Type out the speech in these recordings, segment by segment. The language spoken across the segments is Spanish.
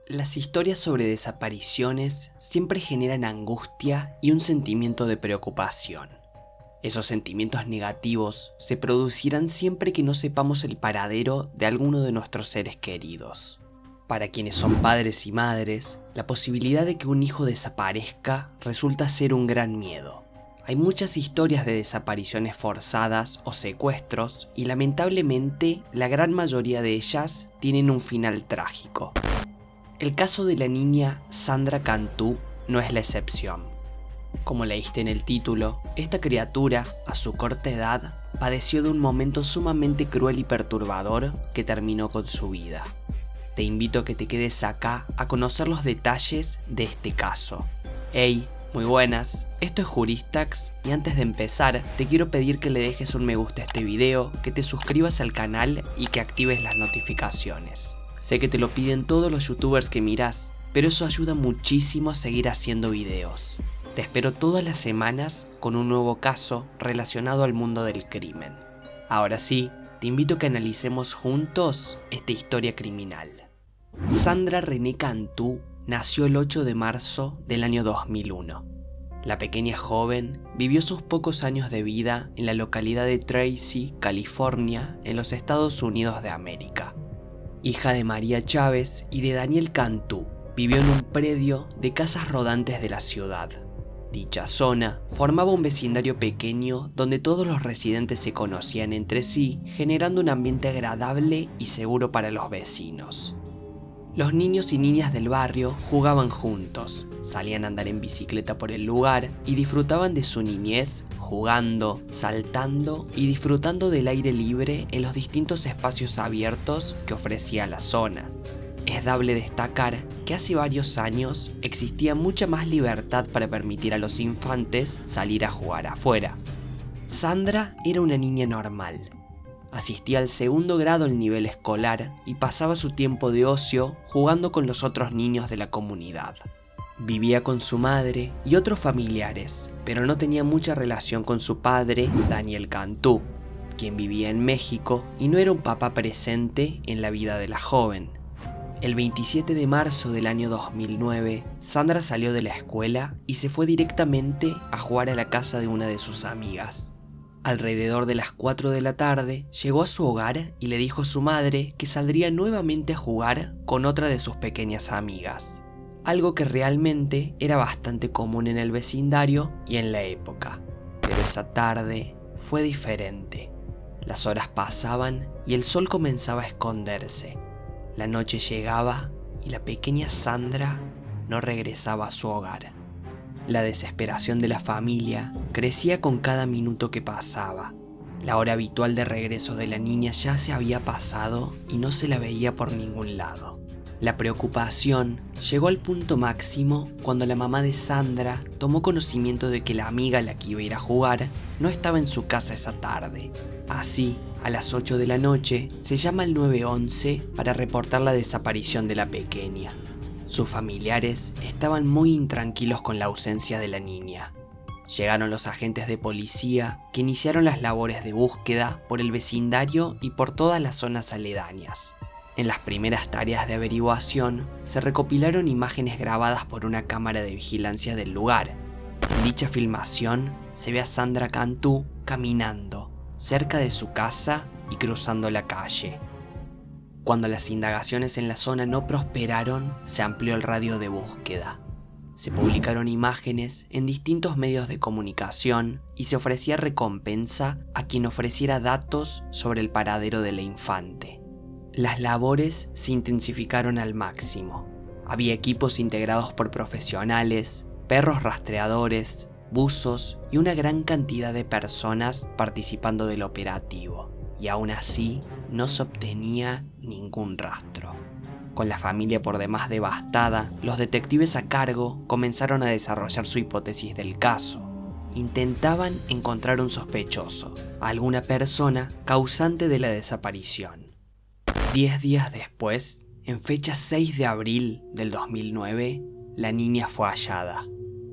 Las historias sobre desapariciones siempre generan angustia y un sentimiento de preocupación. Esos sentimientos negativos se producirán siempre que no sepamos el paradero de alguno de nuestros seres queridos. Para quienes son padres y madres, la posibilidad de que un hijo desaparezca resulta ser un gran miedo. Hay muchas historias de desapariciones forzadas o secuestros y lamentablemente la gran mayoría de ellas tienen un final trágico. El caso de la niña Sandra Cantú no es la excepción. Como leíste en el título, esta criatura, a su corta edad, padeció de un momento sumamente cruel y perturbador que terminó con su vida. Te invito a que te quedes acá a conocer los detalles de este caso. Hey, muy buenas, esto es Juristax y antes de empezar te quiero pedir que le dejes un me gusta a este video, que te suscribas al canal y que actives las notificaciones. Sé que te lo piden todos los youtubers que mirás, pero eso ayuda muchísimo a seguir haciendo videos. Te espero todas las semanas con un nuevo caso relacionado al mundo del crimen. Ahora sí, te invito a que analicemos juntos esta historia criminal. Sandra René Cantú nació el 8 de marzo del año 2001. La pequeña joven vivió sus pocos años de vida en la localidad de Tracy, California, en los Estados Unidos de América. Hija de María Chávez y de Daniel Cantú, vivió en un predio de casas rodantes de la ciudad. Dicha zona formaba un vecindario pequeño donde todos los residentes se conocían entre sí, generando un ambiente agradable y seguro para los vecinos. Los niños y niñas del barrio jugaban juntos, salían a andar en bicicleta por el lugar y disfrutaban de su niñez jugando, saltando y disfrutando del aire libre en los distintos espacios abiertos que ofrecía la zona. Es dable destacar que hace varios años existía mucha más libertad para permitir a los infantes salir a jugar afuera. Sandra era una niña normal. Asistía al segundo grado al nivel escolar y pasaba su tiempo de ocio jugando con los otros niños de la comunidad. Vivía con su madre y otros familiares, pero no tenía mucha relación con su padre, Daniel Cantú, quien vivía en México y no era un papá presente en la vida de la joven. El 27 de marzo del año 2009, Sandra salió de la escuela y se fue directamente a jugar a la casa de una de sus amigas. Alrededor de las 4 de la tarde, llegó a su hogar y le dijo a su madre que saldría nuevamente a jugar con otra de sus pequeñas amigas. Algo que realmente era bastante común en el vecindario y en la época. Pero esa tarde fue diferente. Las horas pasaban y el sol comenzaba a esconderse. La noche llegaba y la pequeña Sandra no regresaba a su hogar. La desesperación de la familia crecía con cada minuto que pasaba. La hora habitual de regreso de la niña ya se había pasado y no se la veía por ningún lado. La preocupación llegó al punto máximo cuando la mamá de Sandra tomó conocimiento de que la amiga a la que iba a ir a jugar no estaba en su casa esa tarde. Así, a las 8 de la noche, se llama al 911 para reportar la desaparición de la pequeña. Sus familiares estaban muy intranquilos con la ausencia de la niña. Llegaron los agentes de policía que iniciaron las labores de búsqueda por el vecindario y por todas las zonas aledañas. En las primeras tareas de averiguación se recopilaron imágenes grabadas por una cámara de vigilancia del lugar. En dicha filmación se ve a Sandra Cantú caminando cerca de su casa y cruzando la calle. Cuando las indagaciones en la zona no prosperaron, se amplió el radio de búsqueda. Se publicaron imágenes en distintos medios de comunicación y se ofrecía recompensa a quien ofreciera datos sobre el paradero de la infante. Las labores se intensificaron al máximo. Había equipos integrados por profesionales, perros rastreadores, buzos y una gran cantidad de personas participando del operativo. Y aún así, no se obtenía ningún rastro. Con la familia por demás devastada, los detectives a cargo comenzaron a desarrollar su hipótesis del caso. Intentaban encontrar un sospechoso, alguna persona causante de la desaparición. 10 días después, en fecha 6 de abril del 2009, la niña fue hallada.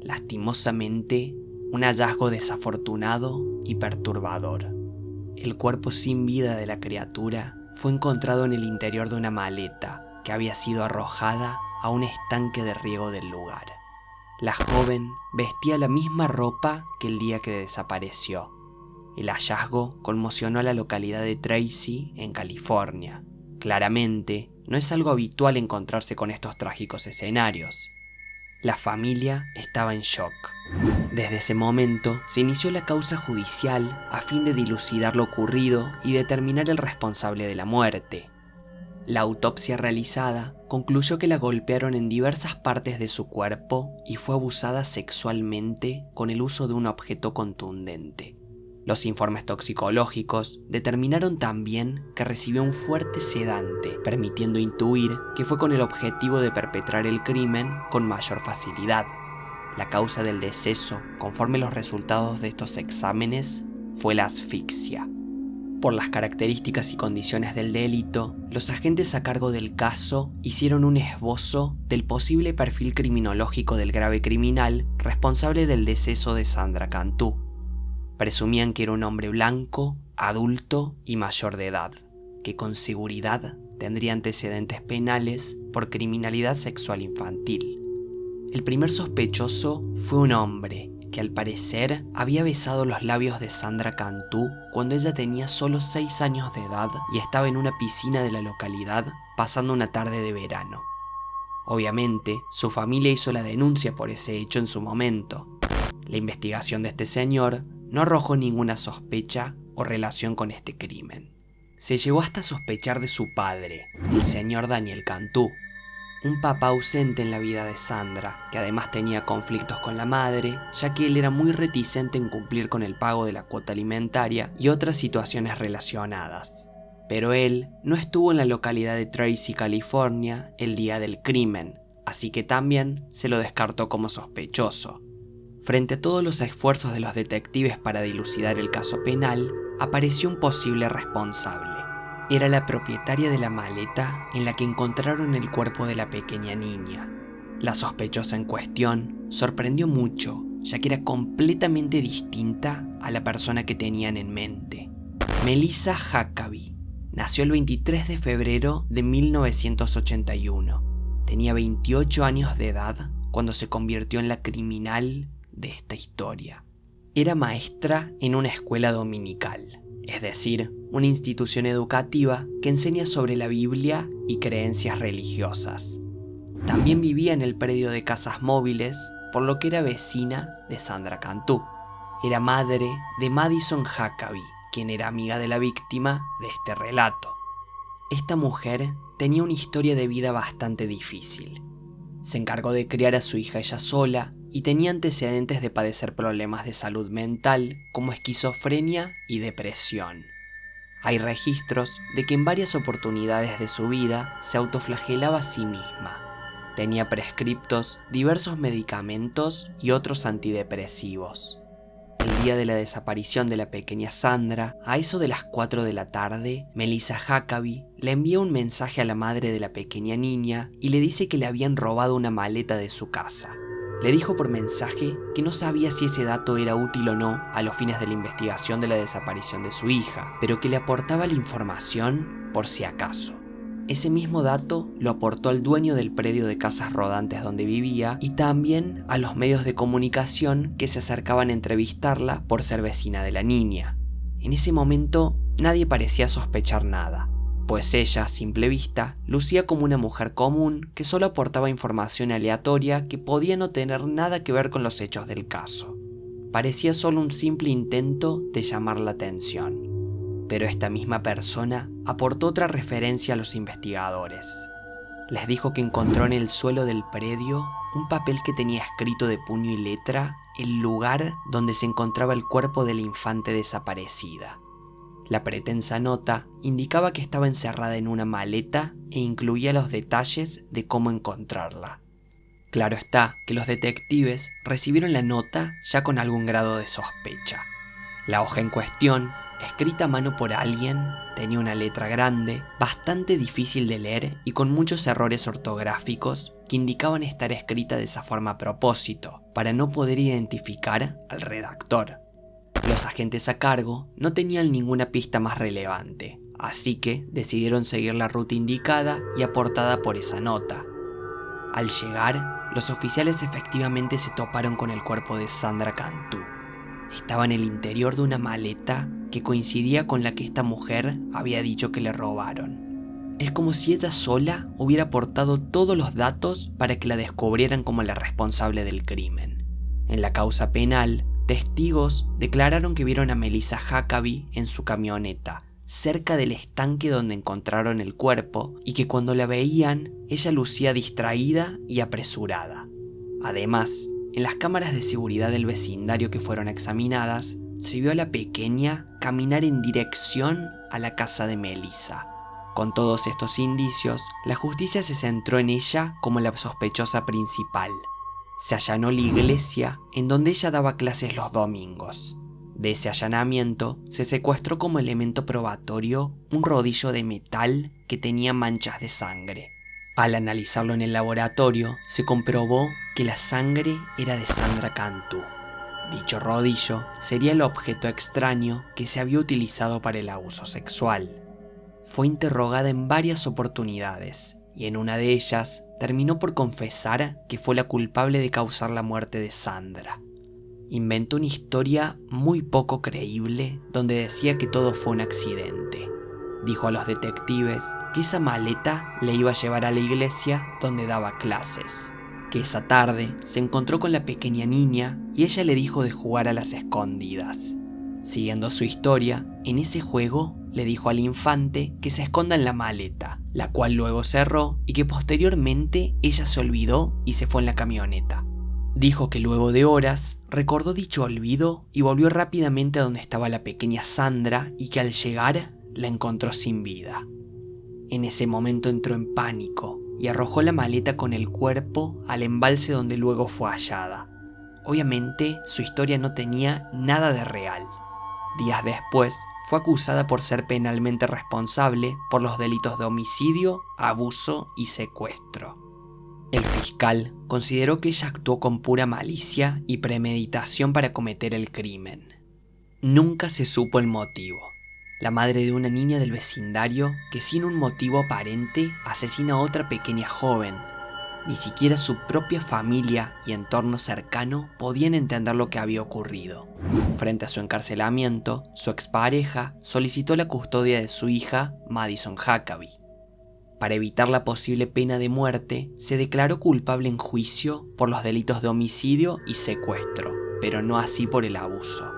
Lastimosamente, un hallazgo desafortunado y perturbador. El cuerpo sin vida de la criatura fue encontrado en el interior de una maleta que había sido arrojada a un estanque de riego del lugar. La joven vestía la misma ropa que el día que desapareció. El hallazgo conmocionó a la localidad de Tracy, en California. Claramente, no es algo habitual encontrarse con estos trágicos escenarios. La familia estaba en shock. Desde ese momento se inició la causa judicial a fin de dilucidar lo ocurrido y determinar el responsable de la muerte. La autopsia realizada concluyó que la golpearon en diversas partes de su cuerpo y fue abusada sexualmente con el uso de un objeto contundente. Los informes toxicológicos determinaron también que recibió un fuerte sedante, permitiendo intuir que fue con el objetivo de perpetrar el crimen con mayor facilidad. La causa del deceso, conforme los resultados de estos exámenes, fue la asfixia. Por las características y condiciones del delito, los agentes a cargo del caso hicieron un esbozo del posible perfil criminológico del grave criminal responsable del deceso de Sandra Cantu. Presumían que era un hombre blanco, adulto y mayor de edad, que con seguridad tendría antecedentes penales por criminalidad sexual infantil. El primer sospechoso fue un hombre que al parecer había besado los labios de Sandra Cantu cuando ella tenía solo 6 años de edad y estaba en una piscina de la localidad pasando una tarde de verano. Obviamente, su familia hizo la denuncia por ese hecho en su momento. La investigación de este señor no arrojó ninguna sospecha o relación con este crimen. Se llegó hasta sospechar de su padre, el señor Daniel Cantu, un papá ausente en la vida de Sandra, que además tenía conflictos con la madre, ya que él era muy reticente en cumplir con el pago de la cuota alimentaria y otras situaciones relacionadas. Pero él no estuvo en la localidad de Tracy, California, el día del crimen, así que también se lo descartó como sospechoso. Frente a todos los esfuerzos de los detectives para dilucidar el caso penal, apareció un posible responsable. Era la propietaria de la maleta en la que encontraron el cuerpo de la pequeña niña. La sospechosa en cuestión sorprendió mucho, ya que era completamente distinta a la persona que tenían en mente. Melissa Huckabee nació el 23 de febrero de 1981. Tenía 28 años de edad cuando se convirtió en la criminal de esta historia. Era maestra en una escuela dominical, es decir, una institución educativa que enseña sobre la Biblia y creencias religiosas. También vivía en el predio de casas móviles, por lo que era vecina de Sandra Cantu. Era madre de Madison Huckabee, quien era amiga de la víctima de este relato. Esta mujer tenía una historia de vida bastante difícil. Se encargó de criar a su hija ella sola y tenía antecedentes de padecer problemas de salud mental como esquizofrenia y depresión. Hay registros de que en varias oportunidades de su vida se autoflagelaba a sí misma. Tenía prescriptos diversos medicamentos y otros antidepresivos. El día de la desaparición de la pequeña Sandra, a eso de las 4 de la tarde, Melissa Huckabee le envía un mensaje a la madre de la pequeña niña y le dice que le habían robado una maleta de su casa. Le dijo por mensaje que no sabía si ese dato era útil o no a los fines de la investigación de la desaparición de su hija, pero que le aportaba la información por si acaso. Ese mismo dato lo aportó al dueño del predio de casas rodantes donde vivía y también a los medios de comunicación que se acercaban a entrevistarla por ser vecina de la niña. En ese momento nadie parecía sospechar nada, pues ella, a simple vista, lucía como una mujer común que solo aportaba información aleatoria que podía no tener nada que ver con los hechos del caso. Parecía solo un simple intento de llamar la atención. Pero esta misma persona aportó otra referencia a los investigadores. Les dijo que encontró en el suelo del predio un papel que tenía escrito de puño y letra el lugar donde se encontraba el cuerpo de la infante desaparecida. La pretensa nota indicaba que estaba encerrada en una maleta e incluía los detalles de cómo encontrarla. Claro está que los detectives recibieron la nota ya con algún grado de sospecha. La hoja en cuestión, escrita a mano por alguien, tenía una letra grande, bastante difícil de leer y con muchos errores ortográficos que indicaban estar escrita de esa forma a propósito, para no poder identificar al redactor. Los agentes a cargo no tenían ninguna pista más relevante, así que decidieron seguir la ruta indicada y aportada por esa nota. Al llegar, los oficiales efectivamente se toparon con el cuerpo de Sandra Cantú. Estaba en el interior de una maleta que coincidía con la que esta mujer había dicho que le robaron. Es como si ella sola hubiera aportado todos los datos para que la descubrieran como la responsable del crimen. En la causa penal, testigos declararon que vieron a Melissa Huckabee en su camioneta, cerca del estanque donde encontraron el cuerpo, y que cuando la veían, ella lucía distraída y apresurada. Además, en las cámaras de seguridad del vecindario que fueron examinadas, se vio a la pequeña caminar en dirección a la casa de Melissa. Con todos estos indicios, la justicia se centró en ella como la sospechosa principal. Se allanó la iglesia en donde ella daba clases los domingos. De ese allanamiento se secuestró como elemento probatorio un rodillo de metal que tenía manchas de sangre. Al analizarlo en el laboratorio, se comprobó que la sangre era de Sandra Cantú. Dicho rodillo sería el objeto extraño que se había utilizado para el abuso sexual. Fue interrogada en varias oportunidades y en una de ellas terminó por confesar que fue la culpable de causar la muerte de Sandra. Inventó una historia muy poco creíble donde decía que todo fue un accidente. Dijo a los detectives que esa maleta le iba a llevar a la iglesia donde daba clases, que esa tarde se encontró con la pequeña niña y ella le dijo de jugar a las escondidas. Siguiendo su historia, en ese juego le dijo al infante que se esconda en la maleta, la cual luego cerró y que posteriormente ella se olvidó y se fue en la camioneta. Dijo que luego de horas recordó dicho olvido y volvió rápidamente a donde estaba la pequeña Sandra y que al llegar la encontró sin vida. En ese momento entró en pánico y arrojó la maleta con el cuerpo al embalse donde luego fue hallada. Obviamente su historia no tenía nada de real. Días después fue acusada por ser penalmente responsable por los delitos de homicidio, abuso y secuestro. El fiscal consideró que ella actuó con pura malicia y premeditación para cometer el crimen. Nunca se supo el motivo. La madre de una niña del vecindario que sin un motivo aparente asesina a otra pequeña joven. Ni siquiera su propia familia y entorno cercano podían entender lo que había ocurrido. Frente a su encarcelamiento, su expareja solicitó la custodia de su hija, Madison Huckabee. Para evitar la posible pena de muerte, se declaró culpable en juicio por los delitos de homicidio y secuestro, pero no así por el abuso.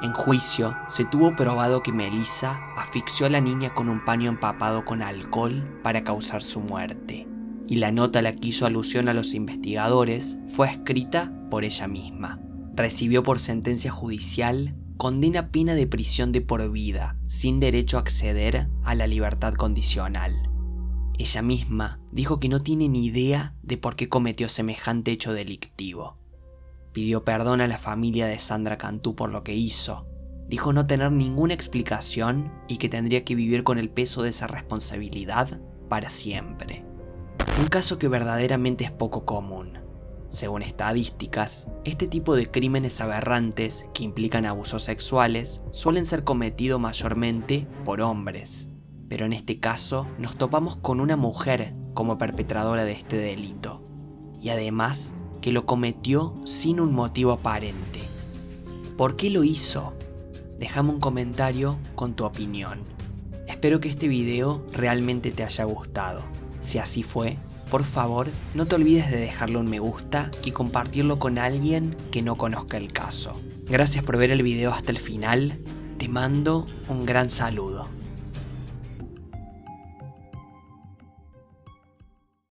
En juicio, se tuvo probado que Melissa asfixió a la niña con un paño empapado con alcohol para causar su muerte, y la nota a la que hizo alusión a los investigadores fue escrita por ella misma. Recibió por sentencia judicial condena pena de prisión de por vida, sin derecho a acceder a la libertad condicional. Ella misma dijo que no tiene ni idea de por qué cometió semejante hecho delictivo. Pidió perdón a la familia de Sandra Cantú por lo que hizo. Dijo no tener ninguna explicación y que tendría que vivir con el peso de esa responsabilidad para siempre. Un caso que verdaderamente es poco común. Según estadísticas, este tipo de crímenes aberrantes que implican abusos sexuales suelen ser cometidos mayormente por hombres. Pero en este caso nos topamos con una mujer como perpetradora de este delito. Y además que lo cometió sin un motivo aparente. ¿Por qué lo hizo? Déjame un comentario con tu opinión. Espero que este video realmente te haya gustado. Si así fue, por favor no te olvides de dejarle un me gusta y compartirlo con alguien que no conozca el caso. Gracias por ver el video hasta el final. Te mando un gran saludo.